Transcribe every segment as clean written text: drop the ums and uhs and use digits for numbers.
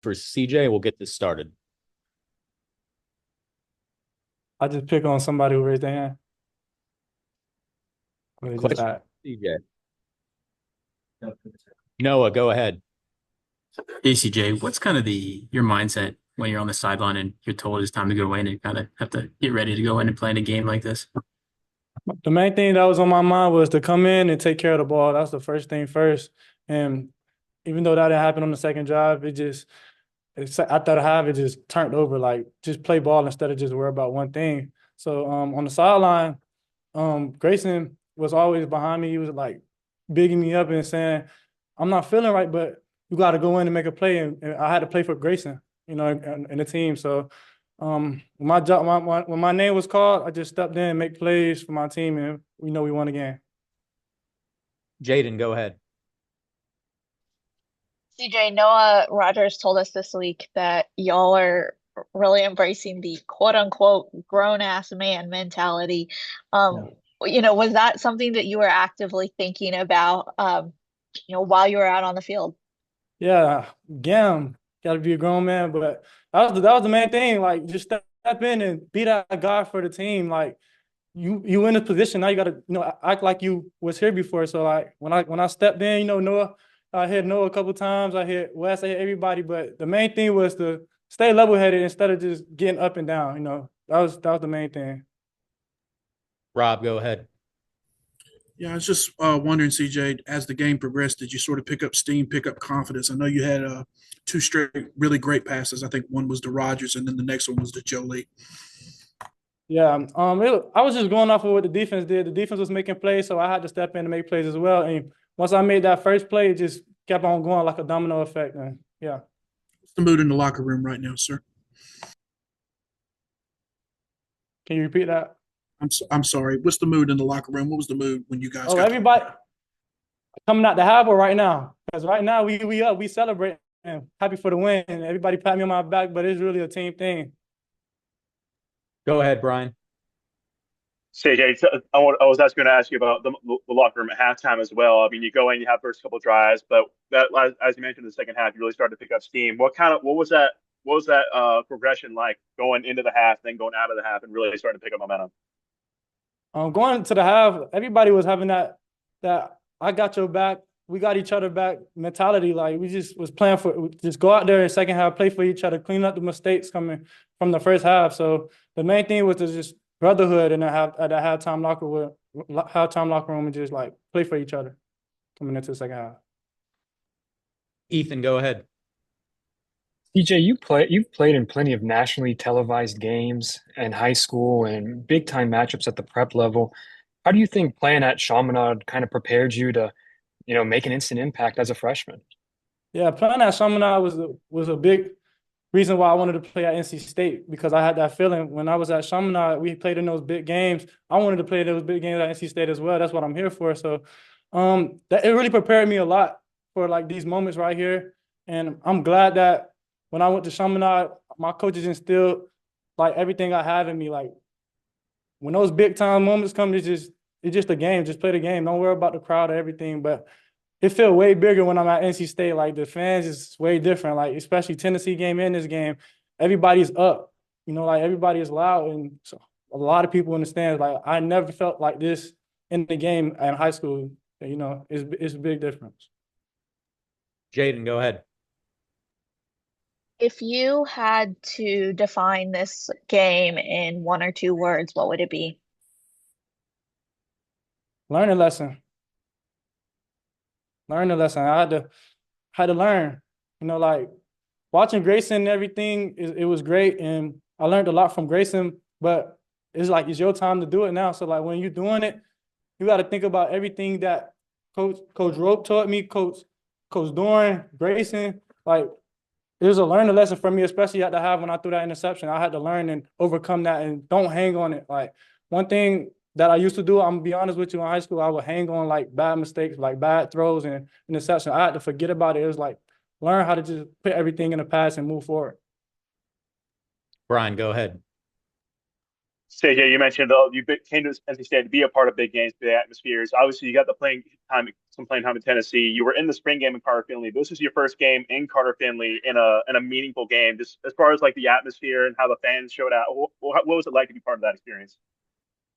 for CJ. We'll get this started. I just pick on somebody who raised their hand. Or they just Question, died. CJ. Noah, go ahead. Hey CJ, what's kind of the your mindset when you're on the sideline and you're told it's time to go in and kind of have to get ready to go in and play in a game like this? The main thing that was on my mind was to come in and take care of the ball. That's the first thing first. And even though that didn't happen on the second drive, after the half, it just turned over. Like just play ball instead of just worry about one thing. So on the sideline, Grayson was always behind me. He was like bigging me up and saying, "I'm not feeling right, but you got to go in and make a play." And I had to play for Grayson, in the team. So when when my name was called, I just stepped in and make plays for my team, and we won again. Jaden, go ahead. CJ, Noah Rogers told us this week that y'all are really embracing the quote unquote grown ass man mentality. Yeah. Was that something that you were actively thinking about, while you were out on the field? Yeah, again, got to be a grown man, but that was the main thing. Like, just step in and be that guy for the team. Like, you in this position now, you got to act like you was here before. So like when I stepped in, Noah, I hit Noah a couple times. I hit Wes, I hit everybody. But the main thing was to stay level headed instead of just getting up and down. That was the main thing. Rob, go ahead. Yeah, I was just wondering, CJ, as the game progressed, did you sort of pick up steam, pick up confidence? I know you had two straight really great passes. I think one was to Rogers, and then the next one was to Jolie. Yeah, I was just going off of what the defense did. The defense was making plays, so I had to step in and make plays as well. And once I made that first play, it just kept on going like a domino effect. And yeah, What's the mood in the locker room right now, sir? can you repeat that? I'm sorry. What's the mood in the locker room? What was the mood when you guys Oh, got the everybody coming out the half or right now? Because right now we up, we celebrate, and happy for the win. And everybody pat me on my back, but it's really a team thing. Go ahead, Brian. CJ, I was actually going to ask you about the locker room at halftime as well. I mean, you go in, you have first couple of drives, but that, as you mentioned, the second half, you really started to pick up steam. What was that progression like going into the half, then going out of the half, and really starting to pick up momentum? Going to the half, everybody was having that I got your back, we got each other back mentality. Like we just was playing for just go out there in second half, play for each other, clean up the mistakes coming from the first half. So the main thing was to just brotherhood in the halftime locker room and just like play for each other coming into the second half. Ethan, go ahead. DJ, you've played in plenty of nationally televised games in high school and big time matchups at the prep level. How do you think playing at Chaminade kind of prepared you to, make an instant impact as a freshman? Yeah, playing at Chaminade was a big reason why I wanted to play at NC State because I had that feeling when I was at Chaminade, we played in those big games. I wanted to play those big games at NC State as well. That's what I'm here for. So that it really prepared me a lot for like these moments right here. And I'm glad that when I went to Chaminade, my coaches instilled like everything I have in me. Like when those big time moments come, it's just a game. Just play the game. Don't worry about the crowd or everything. But it felt way bigger when I'm at NC State. Like the fans is way different. Like especially Tennessee game in this game, everybody's up. Like everybody is loud and so a lot of people in the stands. Like I never felt like this in the game in high school. It's a big difference. Jaden, go ahead. If you had to define this game in one or two words, what would it be? Learn a lesson. Learn a lesson. I had to learn. Like watching Grayson and everything, it was great, and I learned a lot from Grayson. But it's like it's your time to do it now. So like when you're doing it, you got to think about everything that Coach Rope taught me, Coach Doran, Grayson. Like it was a learning lesson for me, especially at the half when I threw that interception. I had to learn and overcome that and don't hang on it. Like one thing that I used to do, I'm gonna be honest with you, in high school, I would hang on like bad mistakes, like bad throws and interception. I had to forget about it. It was like learn how to just put everything in the past and move forward. Brian, go ahead. CJ, you mentioned you came to NC State to be a part of big games, big atmospheres. Obviously, you got the playing time some playing time in Tennessee. You were in the spring game in Carter Finley. This is your first game in Carter Finley in a meaningful game. Just as far as like the atmosphere and how the fans showed out, what was it like to be part of that experience?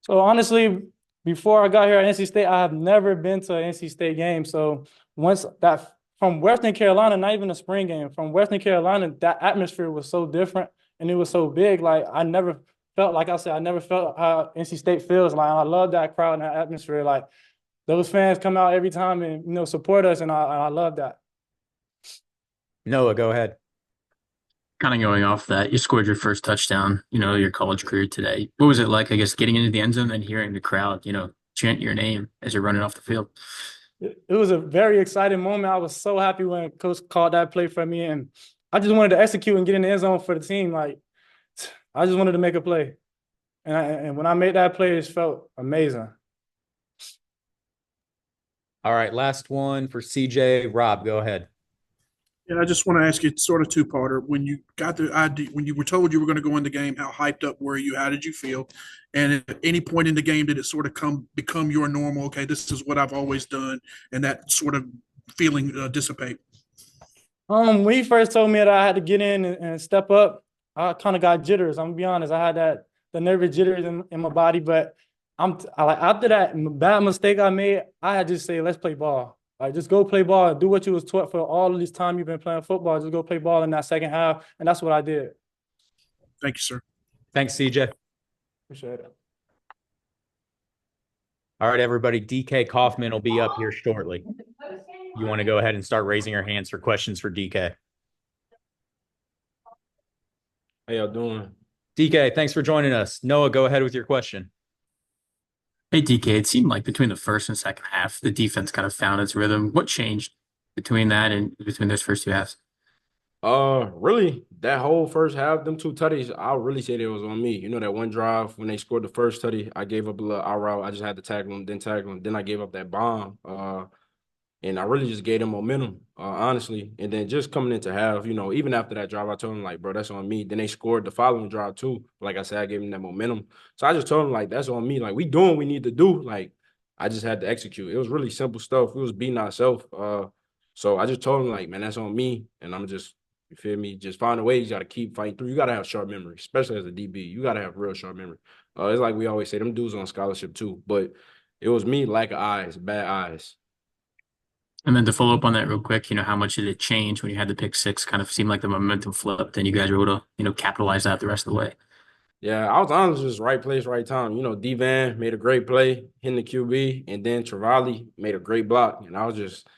So honestly, before I got here at NC State, I have never been to an NC State game. So once that from Western Carolina, not even a spring game, from Western Carolina, that atmosphere was so different and it was so big. Like I never felt, like I said, I never felt how NC State feels. Like I love that crowd and that atmosphere. Like those fans come out every time and support us, and I love that. Noah, go ahead. Kind of going off that, you scored your first touchdown, your college career today. What was it like, I guess, getting into the end zone and hearing the crowd, chant your name as you're running off the field? It was a very exciting moment. I was so happy when Coach called that play for me, and I just wanted to execute and get in the end zone for the team. Like I just wanted to make a play, and when I made that play, it felt amazing. All right, last one for CJ. Rob, go ahead. Yeah, I just want to ask you sort of two-parter. When you got the idea, when you were told you were going to go in the game, how hyped up were you? How did you feel? And at any point in the game, did it sort of become your normal? Okay, this is what I've always done, and that sort of feeling dissipate. When he first told me that I had to get in and step up, I kind of got jitters. I'm gonna be honest. I had the nervous jitters in my body, but I like after that bad mistake I made, I had to just say, let's play ball. Like just go play ball, do what you was taught for all of this time you've been playing football. Just go play ball in that second half, and that's what I did. Thank you, sir. Thanks, CJ. Appreciate it. All right, everybody. DK Kaufman will be up here shortly. You want to go ahead and start raising your hands for questions for DK. How y'all doing? DK, thanks for joining us. Noah, go ahead with your question. Hey, DK, it seemed like between the first and second half, the defense kind of found its rhythm. What changed between that and between those first two halves? Really, that whole first half, them two tutties, I'll really say it was on me. You know, that one drive when they scored the first tutty, I gave up a little out route. I just had to tackle him. Then I gave up that bomb. And I really just gave them momentum, honestly. And then just coming into half, even after that drive, I told them, like, bro, that's on me. Then they scored the following drive, too. Like I said, I gave them that momentum. So I just told them, like, that's on me. Like, we doing what we need to do. Like, I just had to execute. It was really simple stuff. We was beating ourselves. So I just told them, like, man, that's on me. And I'm just, you feel me? Just find a way. You got to keep fighting through. You got to have sharp memory, especially as a DB. You got to have real sharp memory. It's like we always say, them dudes on scholarship, too. But it was me, lack of eyes, bad eyes. And then to follow up on that real quick, how much did it change when you had the pick six? Kind of seemed like the momentum flipped and you guys were able to, capitalize that the rest of the way. Yeah, I was honestly just right place, right time. D-Van made a great play, hitting the QB, and then Travali made a great block. And I was just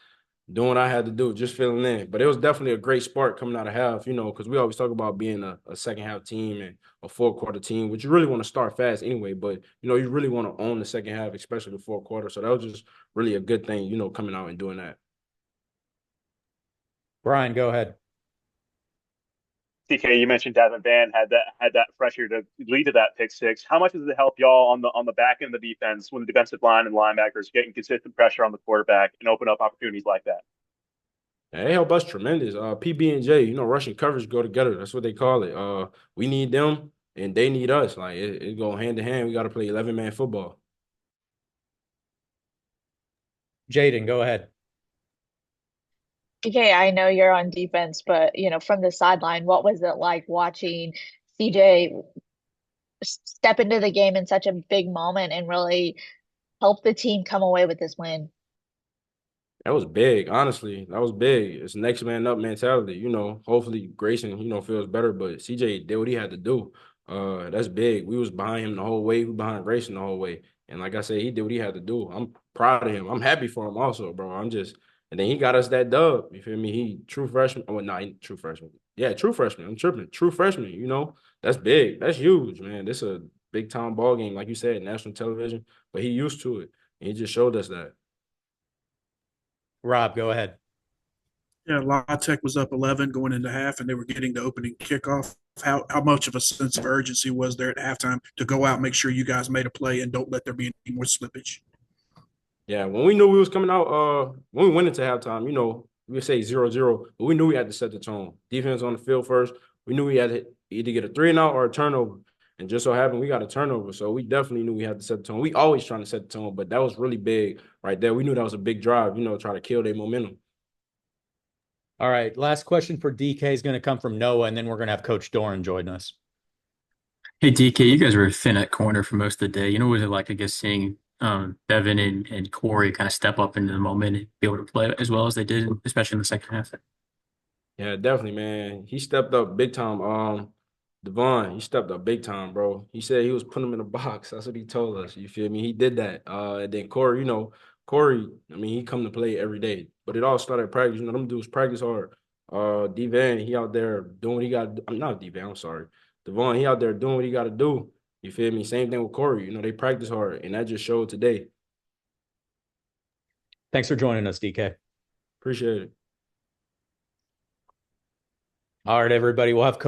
doing what I had to do, just filling in. But it was definitely a great spark coming out of half, because we always talk about being a second half team and a fourth quarter team, which you really want to start fast anyway. But, you really want to own the second half, especially the fourth quarter. So that was just really a good thing, coming out and doing that. Brian, go ahead. DK, you mentioned Davin Van had that pressure to lead to that pick six. How much does it help y'all on the back end of the defense when the defensive line and linebackers getting consistent pressure on the quarterback and open up opportunities like that? They help us tremendous. PB and J, rushing coverage go together. That's what they call it. We need them and they need us. Like it go hand to hand. We got to play 11-man football. Jaden, go ahead. Okay, I know you're on defense, but from the sideline, what was it like watching CJ step into the game in such a big moment and really help the team come away with this win? That was big, honestly. That was big. It's next man up mentality. Hopefully Grayson, feels better, but CJ did what he had to do. That's big. We was behind him the whole way. We behind Grayson the whole way. And like I said, he did what he had to do. I'm proud of him. I'm happy for him also, bro. And then he got us that dub. You feel me? He true freshman. Oh, no, he true freshman. Yeah, true freshman. I'm tripping. True freshman, that's big. That's huge, man. This is a big time ball game, like you said, national television. But he used to it. And he just showed us that. Rob, go ahead. Yeah, La Tech was up 11 going into half, and they were getting the opening kickoff. How much of a sense of urgency was there at halftime to go out, make sure you guys made a play, and don't let there be any more slippage? Yeah, when we knew we was coming out, when we went into halftime, we would say 0-0, but we knew we had to set the tone. Defense on the field first. We knew we had to either get a 3-and-out or a turnover. And just so happened we got a turnover. So we definitely knew we had to set the tone. We always trying to set the tone, but that was really big right there. We knew that was a big drive, try to kill their momentum. All right. Last question for DK is going to come from Noah, and then we're going to have Coach Doran join us. Hey DK, you guys were thin at corner for most of the day. What was it like, I guess, seeing Devin and Corey kind of step up into the moment and be able to play as well as they did, especially in the second half? Yeah, definitely, man. He stepped up big time. Devon, he stepped up big time, bro. He said he was putting him in a box. That's what he told us. You feel me? He did that. And then Corey, Corey, I mean, he come to play every day. But it all started at practice. Them dudes practice hard. D-Van, he out there doing what he got. I'm not D-Van, I'm sorry. Devon, he out there doing what he got to do. You feel me? Same thing with Corey. They practice hard, and that just showed today. Thanks for joining us, DK. Appreciate it. All right, everybody. We'll have Coach